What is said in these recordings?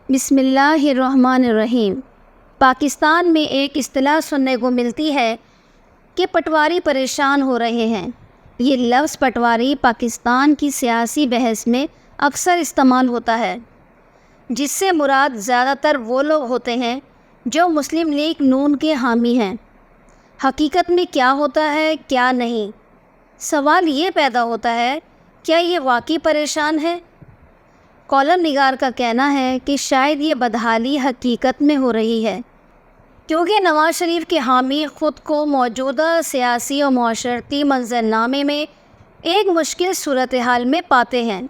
بسم اللہ الرحمن الرحیم۔ پاکستان میں ایک اصطلاح سننے کو ملتی ہے کہ پٹواری پریشان ہو رہے ہیں۔ یہ لفظ پٹواری پاکستان کی سیاسی بحث میں اکثر استعمال ہوتا ہے، جس سے مراد زیادہ تر وہ لوگ ہوتے ہیں جو مسلم لیگ نون کے حامی ہیں۔ حقیقت میں کیا ہوتا ہے، کیا نہیں؟ سوال یہ پیدا ہوتا ہے، کیا یہ واقعی پریشان ہے؟ کالم نگار کا کہنا ہے کہ شاید یہ بدحالی حقیقت میں ہو رہی ہے، کیونکہ نواز شریف کے حامی خود کو موجودہ سیاسی اور معاشرتی منظرنامے میں ایک مشکل صورتحال میں پاتے ہیں۔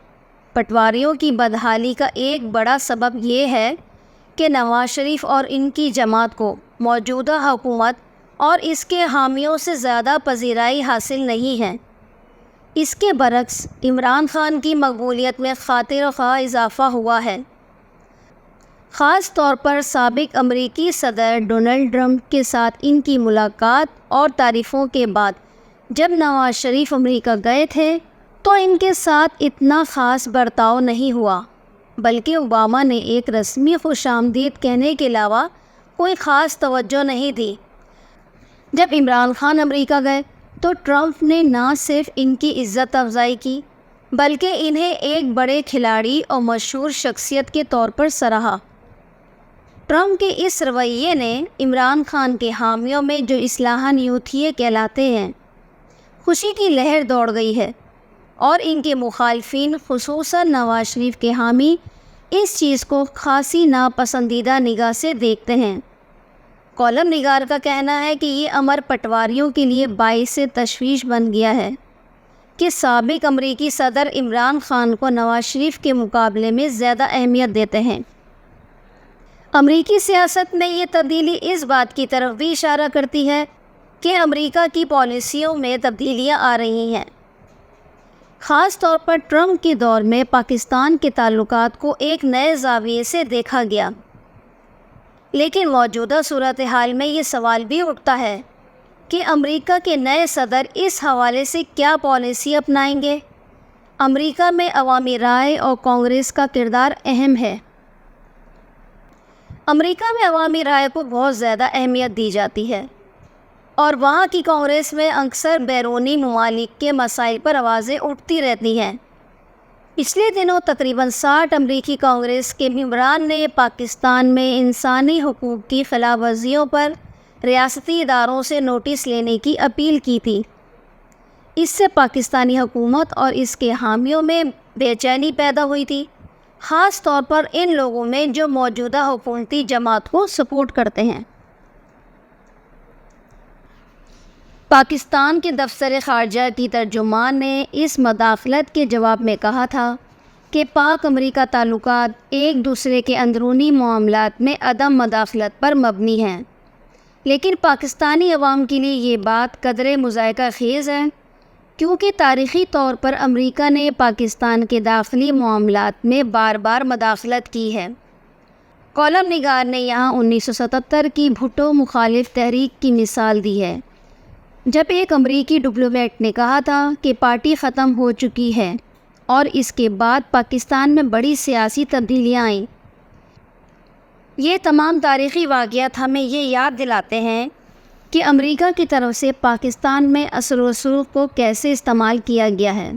پٹواریوں کی بدحالی کا ایک بڑا سبب یہ ہے کہ نواز شریف اور ان کی جماعت کو موجودہ حکومت اور اس کے حامیوں سے زیادہ پذیرائی حاصل نہیں ہے۔ اس کے برعکس عمران خان کی مقبولیت میں خاطر خواہ اضافہ ہوا ہے، خاص طور پر سابق امریکی صدر ڈونلڈ ٹرمپ کے ساتھ ان کی ملاقات اور تعریفوں کے بعد جب نواز شریف امریکہ گئے تھے تو ان کے ساتھ اتنا خاص برتاؤ نہیں ہوا، بلکہ اوباما نے ایک رسمی خوش آمدید کہنے کے علاوہ کوئی خاص توجہ نہیں دی۔ جب عمران خان امریکہ گئے تو ٹرمپ نے نہ صرف ان کی عزت افزائی کی بلکہ انہیں ایک بڑے کھلاڑی اور مشہور شخصیت کے طور پر سراہا۔ ٹرمپ کے اس رویے نے عمران خان کے حامیوں میں جو اصلاحاً یوتھیے کہلاتے ہیں، خوشی کی لہر دوڑ گئی ہے، اور ان کے مخالفین خصوصاً نواز شریف کے حامی اس چیز کو خاصی ناپسندیدہ نگاہ سے دیکھتے ہیں۔ کالم نگار کا کہنا ہے کہ یہ امر پٹواریوں کے لیے باعث تشویش بن گیا ہے کہ سابق امریکی صدر عمران خان کو نواز شریف کے مقابلے میں زیادہ اہمیت دیتے ہیں۔ امریکی سیاست میں یہ تبدیلی اس بات کی طرف بھی اشارہ کرتی ہے کہ امریکہ کی پالیسیوں میں تبدیلیاں آ رہی ہیں۔ خاص طور پر ٹرمپ کے دور میں پاکستان کے تعلقات کو ایک نئے زاویے سے دیکھا گیا، لیکن موجودہ صورتحال میں یہ سوال بھی اٹھتا ہے کہ امریکہ کے نئے صدر اس حوالے سے کیا پالیسی اپنائیں گے۔ امریکہ میں عوامی رائے اور کانگریس کا کردار اہم ہے۔ امریکہ میں عوامی رائے کو بہت زیادہ اہمیت دی جاتی ہے، اور وہاں کی کانگریس میں اکثر بیرونی ممالک کے مسائل پر آوازیں اٹھتی رہتی ہیں۔ پچھلے دنوں تقریباً 60 امریکی کانگریس کے ممبران نے پاکستان میں انسانی حقوق کی خلاف ورزیوں پر ریاستی اداروں سے نوٹس لینے کی اپیل کی تھی۔ اس سے پاکستانی حکومت اور اس کے حامیوں میں بے چینی پیدا ہوئی تھی، خاص طور پر ان لوگوں میں جو موجودہ حکومتی جماعت کو سپورٹ کرتے ہیں۔ پاکستان کے دفتر خارجہ کی ترجمان نے اس مداخلت کے جواب میں کہا تھا کہ پاک امریکہ تعلقات ایک دوسرے کے اندرونی معاملات میں عدم مداخلت پر مبنی ہیں، لیکن پاکستانی عوام کے لیے یہ بات قدرے مضحکہ خیز ہے، کیونکہ تاریخی طور پر امریکہ نے پاکستان کے داخلی معاملات میں بار بار مداخلت کی ہے۔ کالم نگار نے یہاں 1977 کی بھٹو مخالف تحریک کی مثال دی ہے، جب ایک امریکی ڈپلومیٹ نے کہا تھا کہ پارٹی ختم ہو چکی ہے، اور اس کے بعد پاکستان میں بڑی سیاسی تبدیلیاں آئیں۔ یہ تمام تاریخی واقعات ہمیں یہ یاد دلاتے ہیں کہ امریکہ کی طرف سے پاکستان میں اثر و رسوخ کو کیسے استعمال کیا گیا ہے۔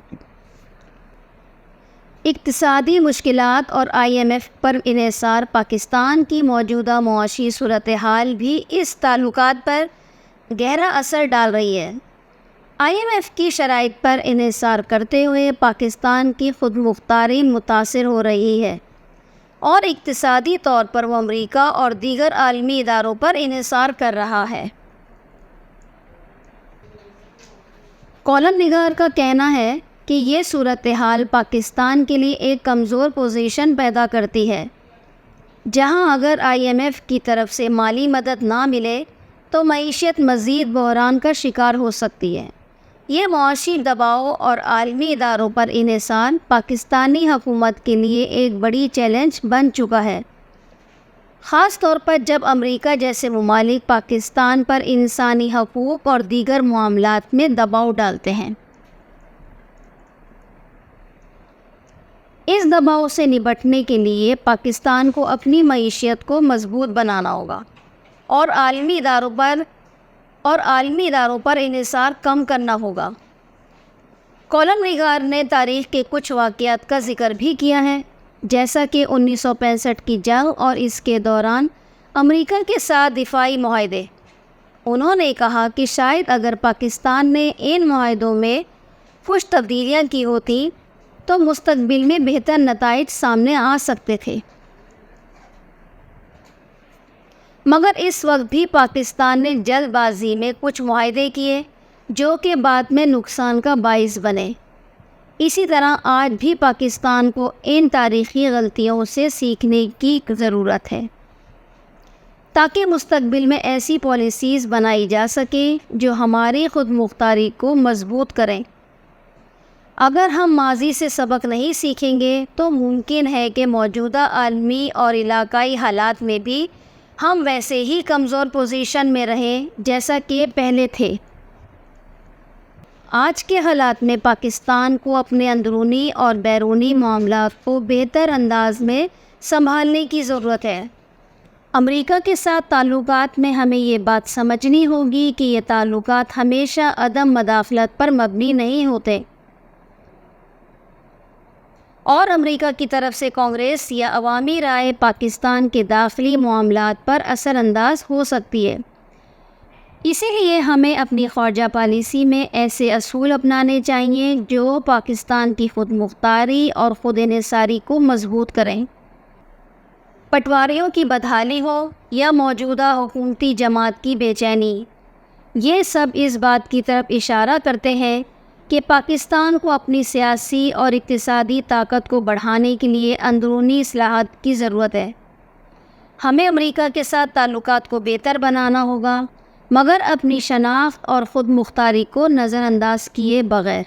اقتصادی مشکلات اور IMF پر انحصار پاکستان کی موجودہ معاشی صورتحال بھی اس تعلقات پر گہرا اثر ڈال رہی ہے۔ IMF کی شرائط پر انحصار کرتے ہوئے پاکستان کی خود مختاری متاثر ہو رہی ہے، اور اقتصادی طور پر وہ امریکہ اور دیگر عالمی اداروں پر انحصار کر رہا ہے۔ کالم نگار کا کہنا ہے کہ یہ صورتحال پاکستان کے لیے ایک کمزور پوزیشن پیدا کرتی ہے، جہاں اگر IMF کی طرف سے مالی مدد نہ ملے تو معیشت مزید بحران کا شکار ہو سکتی ہے۔ یہ معاشی دباؤ اور عالمی اداروں پر انحصار پاکستانی حکومت کے لیے ایک بڑی چیلنج بن چکا ہے، خاص طور پر جب امریکہ جیسے ممالک پاکستان پر انسانی حقوق اور دیگر معاملات میں دباؤ ڈالتے ہیں۔ اس دباؤ سے نپٹنے کے لیے پاکستان کو اپنی معیشت کو مضبوط بنانا ہوگا اور عالمی اداروں پر انحصار کم کرنا ہوگا۔ کالم نگار نے تاریخ کے کچھ واقعات کا ذکر بھی کیا ہے، جیسا کہ 1965 کی جنگ اور اس کے دوران امریکہ کے ساتھ دفاعی معاہدے۔ انہوں نے کہا کہ شاید اگر پاکستان نے ان معاہدوں میں کچھ تبدیلیاں کی ہوتی تو مستقبل میں بہتر نتائج سامنے آ سکتے تھے، مگر اس وقت بھی پاکستان نے جلد بازی میں کچھ معاہدے کیے جو کہ بعد میں نقصان کا باعث بنے۔ اسی طرح آج بھی پاکستان کو ان تاریخی غلطیوں سے سیکھنے کی ضرورت ہے تاکہ مستقبل میں ایسی پالیسیز بنائی جا سکیں جو ہماری خود مختاری کو مضبوط کریں۔ اگر ہم ماضی سے سبق نہیں سیکھیں گے تو ممکن ہے کہ موجودہ عالمی اور علاقائی حالات میں بھی ہم ویسے ہی کمزور پوزیشن میں رہیں جیسا کہ پہلے تھے۔ آج کے حالات میں پاکستان کو اپنے اندرونی اور بیرونی معاملات کو بہتر انداز میں سنبھالنے کی ضرورت ہے۔ امریکہ کے ساتھ تعلقات میں ہمیں یہ بات سمجھنی ہوگی کہ یہ تعلقات ہمیشہ عدم مداخلت پر مبنی نہیں ہوتے، اور امریکہ کی طرف سے کانگریس یا عوامی رائے پاکستان کے داخلی معاملات پر اثر انداز ہو سکتی ہے۔ اسی لیے ہمیں اپنی خارجہ پالیسی میں ایسے اصول اپنانے چاہیے جو پاکستان کی خود مختاری اور خود انحصاری کو مضبوط کریں۔ پٹواریوں کی بدحالی ہو یا موجودہ حکومتی جماعت کی بے چینی، یہ سب اس بات کی طرف اشارہ کرتے ہیں کہ پاکستان کو اپنی سیاسی اور اقتصادی طاقت کو بڑھانے کے لیے اندرونی اصلاحات کی ضرورت ہے۔ ہمیں امریکہ کے ساتھ تعلقات کو بہتر بنانا ہوگا، مگر اپنی شناخت اور خود مختاری کو نظر انداز کیے بغیر۔